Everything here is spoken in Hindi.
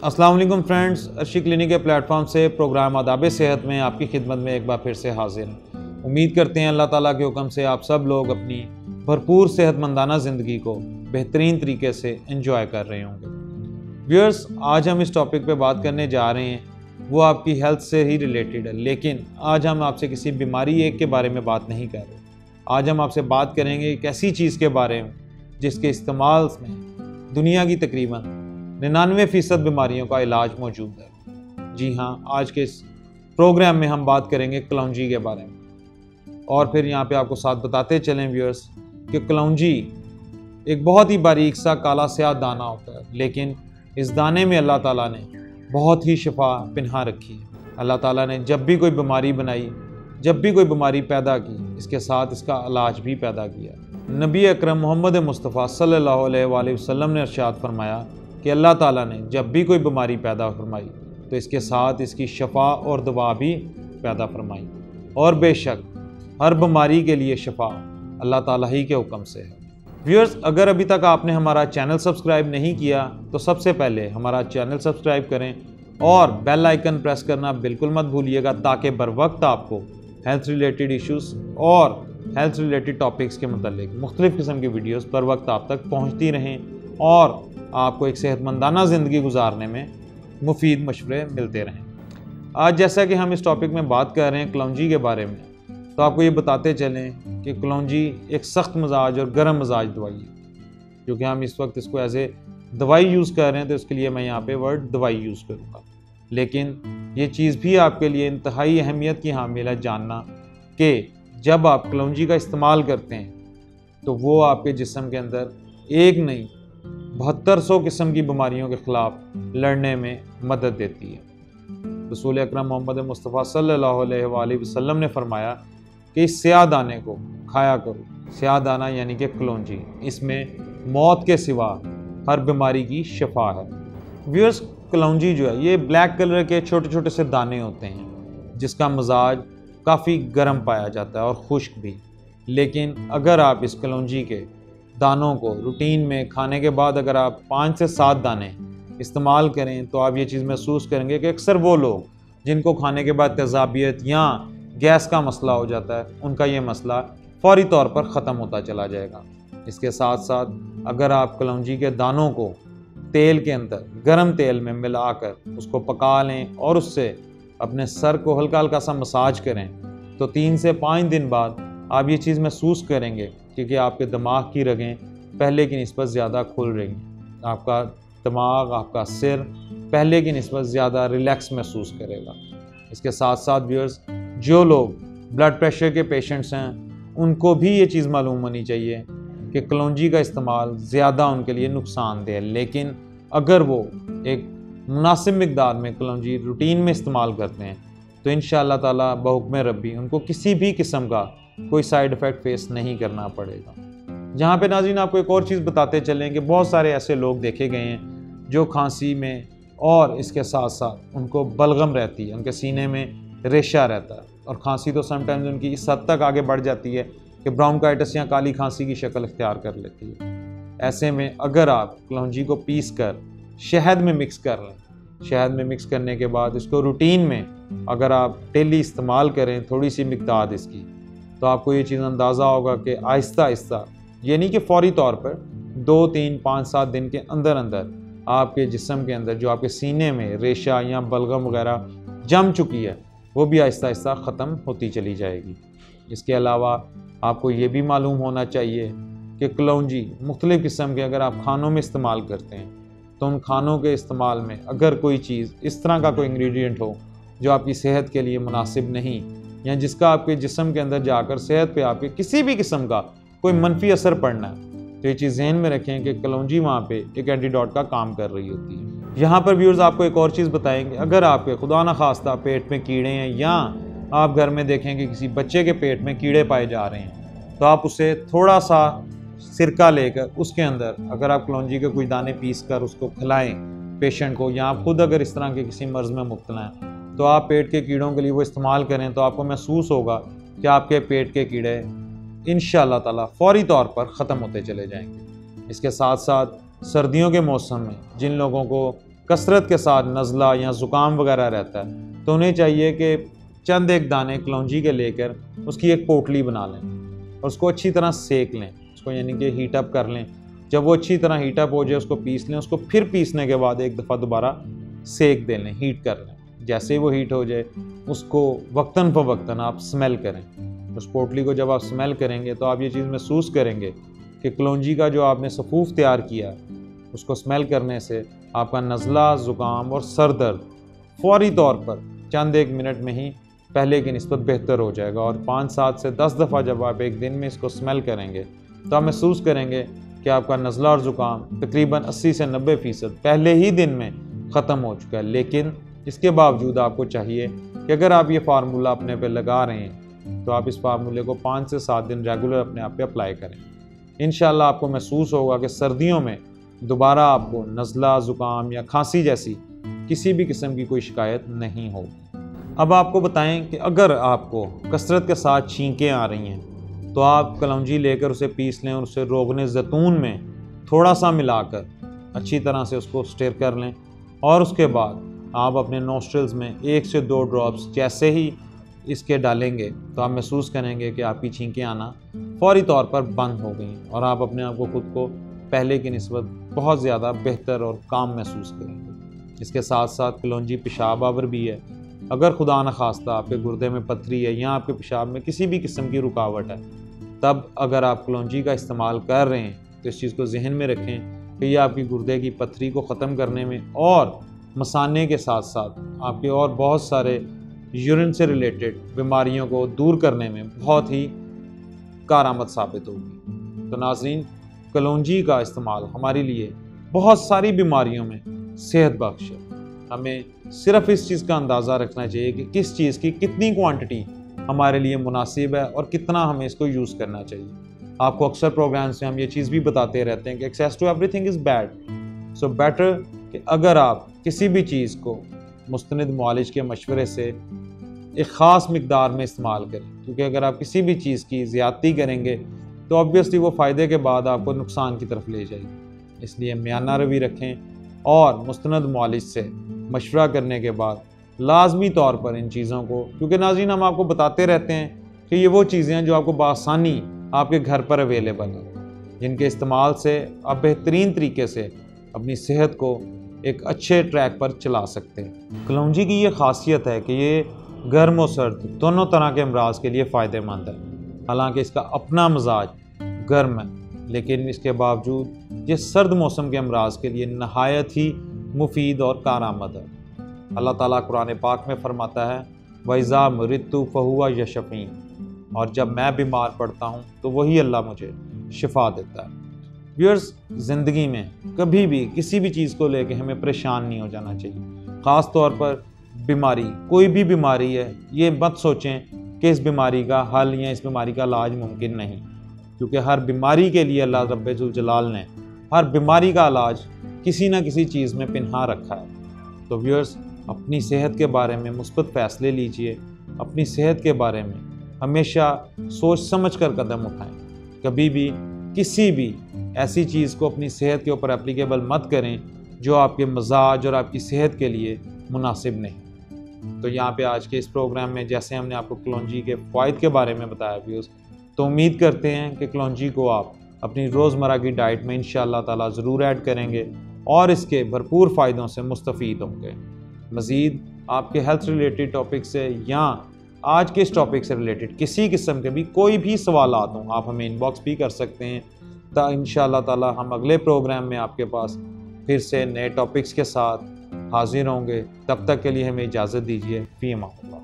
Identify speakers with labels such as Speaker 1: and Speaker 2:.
Speaker 1: अस्सलाम वालेकुम फ्रेंड्स, अर्शी क्लिनिक के प्लेटफॉर्म से प्रोग्राम आदाब सेहत में आपकी खिदमत में एक बार फिर से हाजिर हैं। उम्मीद करते हैं अल्लाह ताला के हुक्म से आप सब लोग अपनी भरपूर सेहतमंदाना ज़िंदगी को बेहतरीन तरीके से एंजॉय कर रहे होंगे। व्यूअर्स, आज हम इस टॉपिक पे बात करने जा रहे हैं, वो आपकी हेल्थ से ही रिलेटेड है, लेकिन आज हम आपसे किसी बीमारी एक के बारे में बात नहीं कर रहे। आज हम आपसे बात करेंगे एक ऐसी चीज़ के बारे में जिसके इस्तेमाल में दुनिया की तकरीबन 99% बीमारियों का इलाज मौजूद है। जी हाँ, आज के इस प्रोग्राम में हम बात करेंगे कलौंजी के बारे में, और फिर यहाँ पे आपको साथ बताते चलें व्यूअर्स कि कलौंजी एक बहुत ही बारीक सा काला स्याह दाना होता है, लेकिन इस दाने में अल्लाह ताला ने बहुत ही शिफा पिन्हा रखी है। अल्लाह ताला ने जब भी कोई बीमारी बनाई, जब भी कोई बीमारी पैदा की, इसके साथ इसका इलाज भी पैदा किया। नबी अकरम मोहम्मद मुस्तफ़ा सल्लल्लाहु अलैहि वसल्लम ने इरशाद फरमाया कि अल्लाह ताला ने जब भी कोई बीमारी पैदा फरमाई तो इसके साथ इसकी शफा और दवा भी पैदा फरमाई, और बेशक हर बीमारी के लिए शफा अल्लाह ताला ही के हुक्म से है। व्यूअर्स, अगर अभी तक आपने हमारा चैनल सब्सक्राइब नहीं किया तो सबसे पहले हमारा चैनल सब्सक्राइब करें और बेल आइकन प्रेस करना बिल्कुल मत भूलिएगा, ताकि बर वक्त आपको हेल्थ रिलेटेड इश्यूज़ और हेल्थ रिलेटेड टॉपिक्स के मतलब मुख्तलिफ़ किस्म की वीडियोज़ बर वक्त आप तक पहुँचती रहें और आपको एक सेहतमंदाना ज़िंदगी गुजारने में मुफीद मशवरे मिलते रहें। आज जैसा कि हम इस टॉपिक में बात कर रहे हैं कलौंजी के बारे में, तो आपको ये बताते चलें कि कलौंजी एक सख्त मिजाज और गर्म मिजाज दवाई है। क्योंकि हम इस वक्त इसको एज ए दवाई यूज़ कर रहे हैं तो इसके लिए मैं यहाँ पे वर्ड दवाई यूज़ करूँगा, लेकिन ये चीज़ भी आपके लिए इंतहाई अहमियत की हामिल है जानना कि जब आप कलौंजी का इस्तेमाल करते हैं तो वो आपके जिस्म के अंदर एक नहीं 7200 किस्म की बीमारियों के ख़िलाफ़ लड़ने में मदद देती है। रसूल अकरम मोहम्मद मुस्तफ़ा सल्लल्लाहु अलैहि वसल्लम ने फरमाया कि इस स्याह दाने को खाया करो। स्याह दाना यानी कि कलौंजी, इसमें मौत के सिवा हर बीमारी की शफा है। व्यूअर्स, कलौंजी जो है ये ब्लैक कलर के छोटे छोटे से दाने होते हैं जिसका मिजाज काफ़ी गर्म पाया जाता है और खुश्क भी, लेकिन अगर आप इस कलौंजी के दानों को रूटीन में खाने के बाद अगर आप 5 से 7 दाने इस्तेमाल करें तो आप ये चीज़ महसूस करेंगे कि अक्सर वो लोग जिनको खाने के बाद तेज़ाबियत या गैस का मसला हो जाता है, उनका ये मसला फौरी तौर पर ख़त्म होता चला जाएगा। इसके साथ साथ अगर आप कलौंजी के दानों को तेल के अंदर गर्म तेल में मिलाकर उसको पका लें और उससे अपने सर को हल्का हल्का सा मसाज करें तो 3 से 5 दिन बाद आप ये चीज़ महसूस करेंगे क्योंकि आपके दिमाग की रगें पहले की निस्बत ज़्यादा खुल रही हैं। आपका दिमाग, आपका सिर पहले की निस्बत ज़्यादा रिलैक्स महसूस करेगा। इसके साथ साथ व्यूअर्स, जो लोग ब्लड प्रेशर के पेशेंट्स हैं उनको भी ये चीज़ मालूम होनी चाहिए कि कलौंजी का इस्तेमाल ज़्यादा उनके लिए नुकसानदेह है, लेकिन अगर वो एक मुनासिब मिकदार में कलौंजी रूटीन में इस्तेमाल करते हैं तो इंशाअल्लाह ताला बहुक्म रब्बी उनको किसी भी किस्म का कोई साइड इफ़ेक्ट फेस नहीं करना पड़ेगा। जहाँ पे नाज़रीन आपको एक और चीज़ बताते चलें कि बहुत सारे ऐसे लोग देखे गए हैं जो खांसी में और इसके साथ साथ उनको बलगम रहती है, उनके सीने में रेशा रहता है, और खांसी तो समटाइम्स उनकी इस हद तक आगे बढ़ जाती है कि ब्रोंकाइटिस या काली खांसी की शक्ल इख्तियार कर लेती है। ऐसे में अगर आप कलौंजी को पीस कर शहद में मिक्स कर लें, शहद में मिक्स करने के बाद इसको रूटीन में अगर आप डेली इस्तेमाल करें थोड़ी सी मिकदार इसकी, तो आपको ये चीज़ अंदाज़ा होगा कि आहिस्ता आहिस्ता, यानी कि फ़ौरी तौर पर 2, 3, 5, 7 दिन के अंदर अंदर आपके जिस्म के अंदर जो आपके सीने में रेशा या बलगम वगैरह जम चुकी है वो भी आहिस्ता आहिस्ता ख़त्म होती चली जाएगी। इसके अलावा आपको ये भी मालूम होना चाहिए कि कलौंजी मुख्तलिफ़ किस्म के अगर आप खानों में इस्तेमाल करते हैं तो उन खानों के इस्तेमाल में अगर कोई चीज़ इस तरह का कोई इंग्रेडिएंट हो जो आपकी सेहत के लिए मुनासिब नहीं, या जिसका आपके जिस्म के अंदर जाकर सेहत पे आपके किसी भी किस्म का कोई मनफी असर पड़ना है, तो ये चीज़ जहन में रखें कि कलौंजी वहाँ पे एक एंटीडोट का काम कर रही होती है। यहाँ पर व्यूअर्स आपको एक और चीज़ बताएंगे, अगर आपके खुदा न खास्ता पेट में कीड़े हैं या आप घर में देखें कि किसी बच्चे के पेट में कीड़े पाए जा रहे हैं, तो आप उसे थोड़ा सा सिरका लेकर उसके अंदर अगर आप कलौंजी के कुछ दाने पीस कर उसको खिलाएँ पेशेंट को, या आप खुद अगर इस तरह के किसी मर्ज़ में मुब्तला हैं तो आप पेट के कीड़ों के लिए वो इस्तेमाल करें, तो आपको महसूस होगा कि आपके पेट के कीड़े इंशाअल्लाह ताला फौरी तौर पर ख़त्म होते चले जाएंगे। इसके साथ साथ सर्दियों के मौसम में जिन लोगों को कसरत के साथ नज़ला या ज़ुकाम वगैरह रहता है तो उन्हें चाहिए कि चंद एक दाने कलौंजी के लेकर उसकी एक पोटली बना लें और उसको अच्छी तरह सेक लें, उसको यानी कि हीट अप कर लें। जब वो अच्छी तरह हीट अप हो जाए उसको पीस लें, उसको फिर पीसने के बाद एक दफ़ा दोबारा सेक दे लें, हीट कर लें। जैसे ही वो हीट हो जाए उसको वक्तन फ़वक्तन आप स्मेल करें। उस पोटली को जब आप स्मेल करेंगे तो आप ये चीज़ महसूस करेंगे कि कलौंजी का जो आपने सफ़ूफ तैयार किया उसको स्मेल करने से आपका नज़ला, ज़ुकाम और सर दर्द फौरी तौर पर चंद एक मिनट में ही पहले की निस्बत बेहतर हो जाएगा। और 5, 7 से 10 दफ़ा जब आप एक दिन में इसको स्मेल करेंगे तो आप महसूस करेंगे कि आपका नज़ला और ज़ुकाम तकरीबन 80 से 90% पहले ही दिन में ख़त्म हो चुका है। लेकिन इसके बावजूद आपको चाहिए कि अगर आप ये फार्मूला अपने पे लगा रहे हैं तो आप इस फार्मूले को 5 से 7 दिन रेगुलर अपने आप पे अप्लाई करें। इंशाल्लाह आपको महसूस होगा कि सर्दियों में दोबारा आपको नज़ला, ज़ुकाम या खांसी जैसी किसी भी किस्म की कोई शिकायत नहीं होगी। अब आपको बताएं कि अगर आपको कसरत के साथ छींकें आ रही हैं तो आप कलौंजी लेकर उसे पीस लें और उसे रोगने ज़ैतून में थोड़ा सा मिलाकर अच्छी तरह से उसको स्टेर कर लें और उसके बाद आप अपने नोस्ट्रल्स में 1 से 2 ड्रॉप्स जैसे ही इसके डालेंगे तो आप महसूस करेंगे कि आपकी छींकें आना फौरी तौर पर बंद हो गई और आप अपने आप को खुद को पहले की निस्बत बहुत ज़्यादा बेहतर और काम महसूस करेंगे। इसके साथ साथ कलौंजी पेशाब आवर भी है। अगर खुदा न खास्ता आपके गुर्दे में पथरी है या आपके पेशाब में किसी भी किस्म की रुकावट है, तब अगर आप कलौंजी का इस्तेमाल कर रहे हैं तो इस चीज़ को जहन में रखें कि यह आपकी गुर्दे की पथरी को ख़त्म करने में और मसाने के साथ साथ आपके और बहुत सारे यूरिन से रिलेटेड बीमारियों को दूर करने में बहुत ही कारआमद साबित होगी। तो नाज़रीन, कलौंजी का इस्तेमाल हमारे लिए बहुत सारी बीमारियों में सेहत बख्श है। हमें सिर्फ इस चीज़ का अंदाज़ा रखना चाहिए कि किस चीज़ की कितनी क्वांटिटी हमारे लिए मुनासिब है और कितना हमें इसको यूज़ करना चाहिए। आपको अक्सर प्रोग्राम्स में हम ये चीज़ भी बताते रहते हैं कि excess to everything is bad, so better कि अगर आप किसी भी चीज़ को मुस्तनिद मुआलिज के मशवरे से एक ख़ास मिकदार में इस्तेमाल करें, क्योंकि अगर आप किसी भी चीज़ की ज़्यादती करेंगे तो ऑब्वियसली वो फ़ायदे के बाद आपको नुकसान की तरफ ले जाएगी। इसलिए मियाना रवि रखें और मुस्तनिद मुआलिज से मशवरा करने के बाद लाजमी तौर पर इन चीज़ों को, क्योंकि नाज़रीन हम आपको बताते रहते हैं कि ये वो चीज़ें हैं जो आपको बआसानी आपके घर पर अवेलेबल हैं, जिनके इस्तेमाल से आप बेहतरीन तरीके से अपनी सेहत को एक अच्छे ट्रैक पर चला सकते हैं। कलौंजी की ये खासियत है कि ये गर्म और सर्द दोनों तरह के अमराज के लिए फ़ायदेमंद है। हालांकि इसका अपना मिजाज गर्म है, लेकिन इसके बावजूद ये सर्द मौसम के अमराज के लिए नहायत ही मुफीद और कारआमद है। अल्लाह ताला कुरान पाक में फरमाता है, वइज़ा मरिदतु फहुवा यशफ़ीन, और जब मैं बीमार पड़ता हूँ तो वही अल्लाह मुझे शिफा देता है। व्यूअर्स, ज़िंदगी में कभी भी किसी भी चीज़ को लेकर हमें परेशान नहीं हो जाना चाहिए। ख़ास तौर पर बीमारी, कोई भी बीमारी है, ये मत सोचें कि इस बीमारी का हल या इस बीमारी का इलाज मुमकिन नहीं, क्योंकि हर बीमारी के लिए अल्लाह रब्बुल जलाल ने हर बीमारी का इलाज किसी न किसी चीज़ में पिन्हा रखा है। तो व्यूअर्स, अपनी सेहत के बारे में मुस्बत फ़ैसले लीजिए। अपनी सेहत के बारे में हमेशा सोच समझ कर कदम उठाएं। कभी भी किसी भी ऐसी चीज़ को अपनी सेहत के ऊपर एप्लीकेबल मत करें जो आपके मजाज और आपकी सेहत के लिए मुनासिब नहीं। तो यहाँ पे आज के इस प्रोग्राम में जैसे हमने आपको कलौंजी के फ़ायदे के बारे में बताया व्यूअर्स, तो उम्मीद करते हैं कि कलौंजी को आप अपनी रोज़मर्रा की डाइट में इंशाअल्लाह ताला ज़रूर ऐड करेंगे और इसके भरपूर फ़ायदों से मुस्तफ़ीद होंगे। मज़ीद आपके हेल्थ रिलेटेड टॉपिक से या आज के इस टॉपिक से रिलेटेड किसी किस्म के भी कोई भी सवालात हों, आप हमें इनबॉक्स भी कर सकते हैं। तो इंशाअल्लाह ताला हम अगले प्रोग्राम में आपके पास फिर से नए टॉपिक्स के साथ हाजिर होंगे। तब तक के लिए हमें इजाज़त दीजिए। फ़ी अमान अल्लाह।